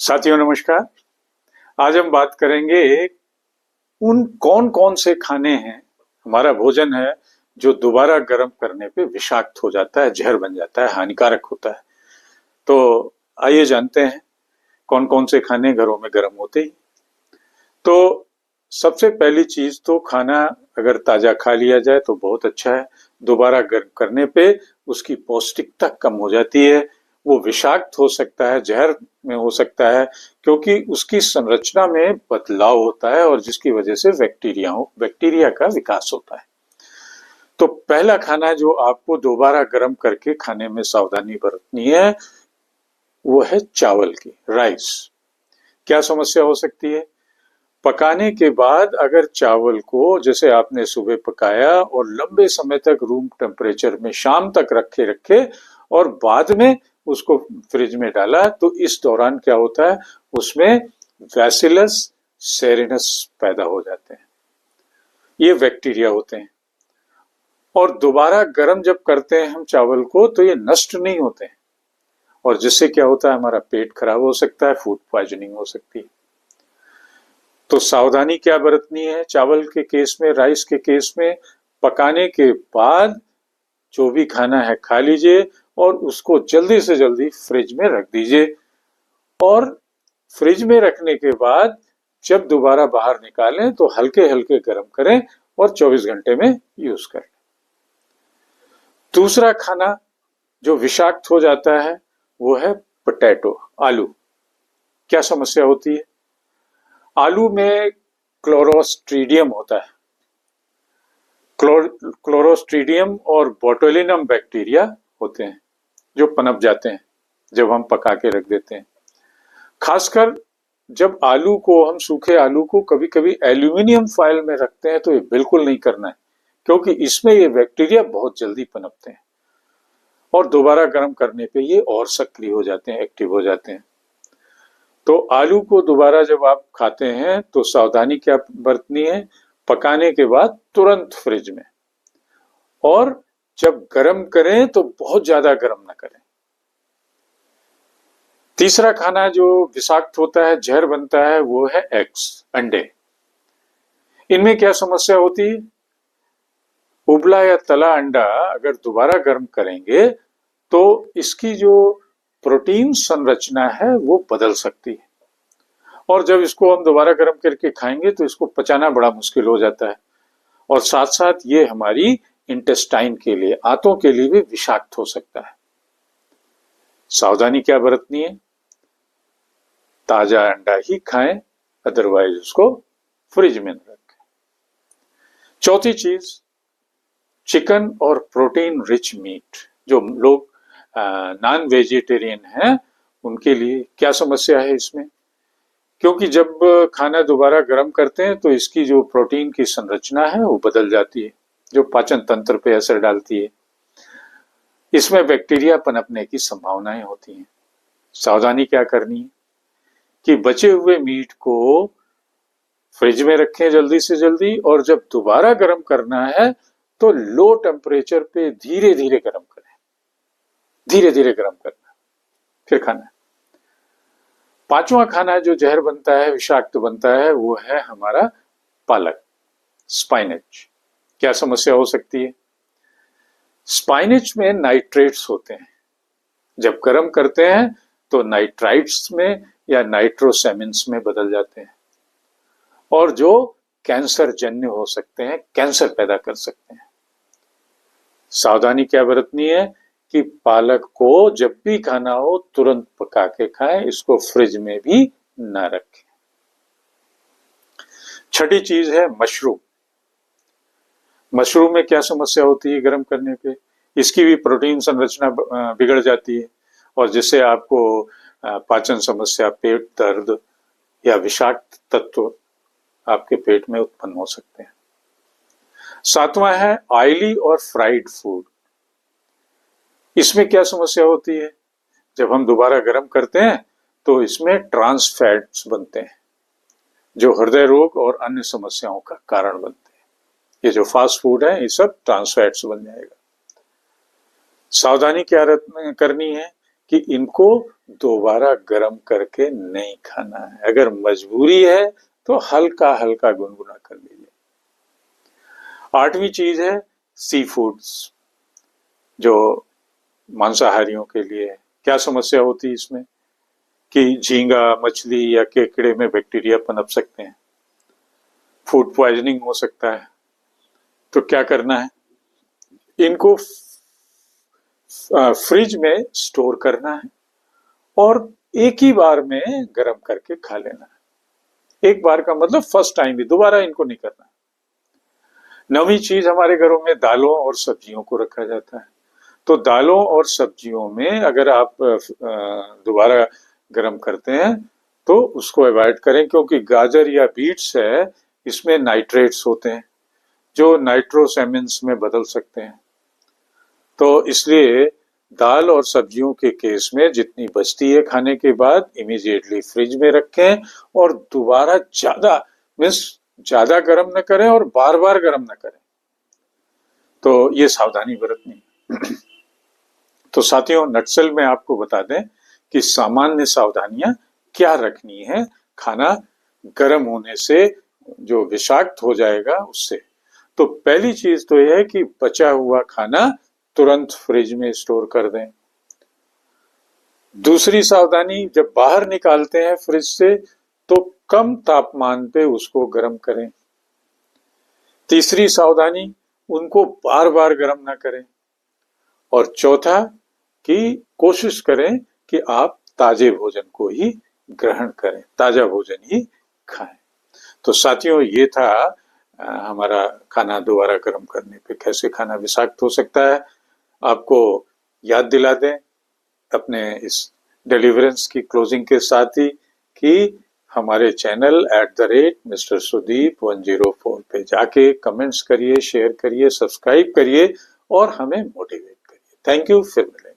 साथियों नमस्कार। आज हम बात करेंगे उन कौन कौन से खाने हैं, हमारा भोजन है जो दोबारा गर्म करने पे विषाक्त हो जाता है, जहर बन जाता है, हानिकारक होता है। तो आइए जानते हैं कौन कौन से खाने घरों में गर्म होते ही। तो सबसे पहली चीज तो खाना अगर ताजा खा लिया जाए तो बहुत अच्छा है। दोबारा गर्म करने पे उसकी पौष्टिकता कम हो जाती है, वो विषाक्त हो सकता है, जहर में हो सकता है, क्योंकि उसकी संरचना में बदलाव होता है और जिसकी वजह से बैक्टीरिया का विकास होता है। तो पहला खाना जो आपको दोबारा गर्म करके खाने में सावधानी बरतनी है वो है चावल की, राइस। क्या समस्या हो सकती है? पकाने के बाद अगर चावल को जैसे आपने सुबह पकाया और लंबे समय तक रूम टेम्परेचर में शाम तक रखे रखे और बाद में उसको फ्रिज में डाला, तो इस दौरान क्या होता है, उसमें बैसिलस सेरेनस पैदा हो जाते हैं। ये बैक्टीरिया होते हैं और दोबारा गर्म जब करते हैं हम चावल को तो ये नष्ट नहीं होते हैं, और जिससे क्या होता है, हमारा पेट खराब हो सकता है, फूड पॉइजनिंग हो सकती है। तो सावधानी क्या बरतनी है चावल के केस में, राइस के केस में? पकाने के बाद जो भी खाना है खा लीजिए और उसको जल्दी से जल्दी फ्रिज में रख दीजिए, और फ्रिज में रखने के बाद जब दोबारा बाहर निकालें तो हल्के हल्के गर्म करें और 24 घंटे में यूज करें। दूसरा खाना जो विषाक्त हो जाता है वो है पोटैटो, आलू। क्या समस्या होती है? आलू में क्लोरोस्ट्रीडियम होता है। क्लोरोस्ट्रीडियम और बोटुलिनम बैक्टीरिया होते हैं जो पनप जाते हैं जब हम पका के रख देते हैं। खासकर जब आलू को, हम सूखे आलू को कभी कभी एल्यूमिनियम फॉयल में रखते हैं तो ये बिल्कुल नहीं करना है, क्योंकि इसमें ये बैक्टीरिया बहुत जल्दी पनपते हैं और दोबारा गर्म करने पे ये और सक्रिय हो जाते हैं, एक्टिव हो जाते हैं। तो आलू को दोबारा जब आप खाते हैं तो सावधानी क्या बरतनी है? पकाने के बाद तुरंत फ्रिज में, और जब गर्म करें तो बहुत ज्यादा गर्म ना करें। तीसरा खाना जो विषाक्त होता है, जहर बनता है, वो है एग्स, अंडे। इनमें क्या समस्या होती है? उबला या तला अंडा अगर दोबारा गर्म करेंगे तो इसकी जो प्रोटीन संरचना है वो बदल सकती है, और जब इसको हम दोबारा गर्म करके खाएंगे तो इसको पचाना बड़ा मुश्किल हो जाता है, और साथ साथ ये हमारी इंटेस्टाइन के लिए, आंतों के लिए भी विषाक्त हो सकता है। सावधानी क्या बरतनी है? ताजा अंडा ही खाएं, अदरवाइज उसको फ्रिज में न रखें। चौथी चीज, चिकन और प्रोटीन रिच मीट। जो लोग नॉन वेजिटेरियन हैं उनके लिए क्या समस्या है इसमें? क्योंकि जब खाना दोबारा गर्म करते हैं तो इसकी जो प्रोटीन की संरचना है वो बदल जाती है, जो पाचन तंत्र पे असर डालती है। इसमें बैक्टीरिया पनपने की संभावनाएं होती हैं। सावधानी क्या करनी है कि बचे हुए मीट को फ्रिज में रखें जल्दी से जल्दी, और जब दोबारा गर्म करना है तो लो टेम्परेचर पे धीरे धीरे गर्म करें, धीरे धीरे गर्म करना, फिर खाना। पांचवा खाना जो जहर बनता है, विषाक्त बनता है, वो है हमारा पालक, स्पाइनच। क्या समस्या हो सकती है? स्पाइनच में नाइट्रेट्स होते हैं। जब गर्म करते हैं तो नाइट्राइट्स में या नाइट्रोसेमिन्स में बदल जाते हैं, और जो कैंसर जन्य हो सकते हैं, कैंसर पैदा कर सकते हैं। सावधानी क्या बरतनी है कि पालक को जब भी खाना हो तुरंत पका के खाएं, इसको फ्रिज में भी ना रखें। छठी चीज है मशरूम। मशरूम में क्या समस्या होती है गर्म करने पे? इसकी भी प्रोटीन संरचना बिगड़ जाती है, और जिससे आपको पाचन समस्या, पेट दर्द या विषाक्त तत्व आपके पेट में उत्पन्न हो सकते हैं। सातवां है ऑयली और फ्राइड फूड। इसमें क्या समस्या होती है? जब हम दोबारा गर्म करते हैं तो इसमें ट्रांस फैट्स बनते हैं जो हृदय रोग और अन्य समस्याओं का कारण बनते हैं। ये जो फास्ट फूड है ये सब ट्रांस फैट्स बन जाएगा। सावधानी क्या करनी है कि इनको दोबारा गर्म करके नहीं खाना है। अगर मजबूरी है तो हल्का हल्का गुनगुना कर लीजिए। 8वीं चीज है सी फूड्स, जो मांसाहारियों के लिए है। क्या समस्या होती है इसमें कि झींगा, मछली या केकड़े में बैक्टीरिया पनप सकते हैं, फूड पॉइजनिंग हो सकता है। तो क्या करना है, इनको फ्रिज में स्टोर करना है और एक ही बार में गर्म करके खा लेना है। एक बार का मतलब फर्स्ट टाइम ही, दोबारा इनको नहीं करना। 9वीं चीज, हमारे घरों में दालों और सब्जियों को रखा जाता है। तो दालों और सब्जियों में अगर आप दोबारा गर्म करते हैं तो उसको अवॉइड करें, क्योंकि गाजर या बीट्स है, इसमें नाइट्रेट्स होते हैं जो नाइट्रोसैमिन्स में बदल सकते हैं। तो इसलिए दाल और सब्जियों के केस में जितनी बचती है खाने के बाद इमीडिएटली फ्रिज में रखें और दोबारा ज्यादा गर्म न करें और बार बार गर्म न करें। तो ये सावधानी बरतनी। तो साथियों, नटसेल में आपको बता दें कि सामान्य सावधानियां क्या रखनी है खाना गर्म होने से, जो विषाक्त हो जाएगा उससे। तो पहली चीज तो यह है कि बचा हुआ खाना तुरंत फ्रिज में स्टोर कर दें। दूसरी सावधानी, जब बाहर निकालते हैं फ्रिज से तो कम तापमान पे उसको गर्म करें। तीसरी सावधानी, उनको बार बार गर्म ना करें। और चौथा कि कोशिश करें कि आप ताजे भोजन को ही ग्रहण करें, ताजा भोजन ही खाएं। तो साथियों, ये था हमारा खाना दोबारा गर्म करने पे कैसे खाना विषाक्त हो सकता है। आपको याद दिला दें अपने इस डिलीवरेंस की क्लोजिंग के साथ ही कि हमारे चैनल @Mr. Sudeep 104 पे जाके कमेंट्स करिए, शेयर करिए, सब्सक्राइब करिए और हमें मोटिवेट करिए। थैंक यू, फिर मिलेंगे।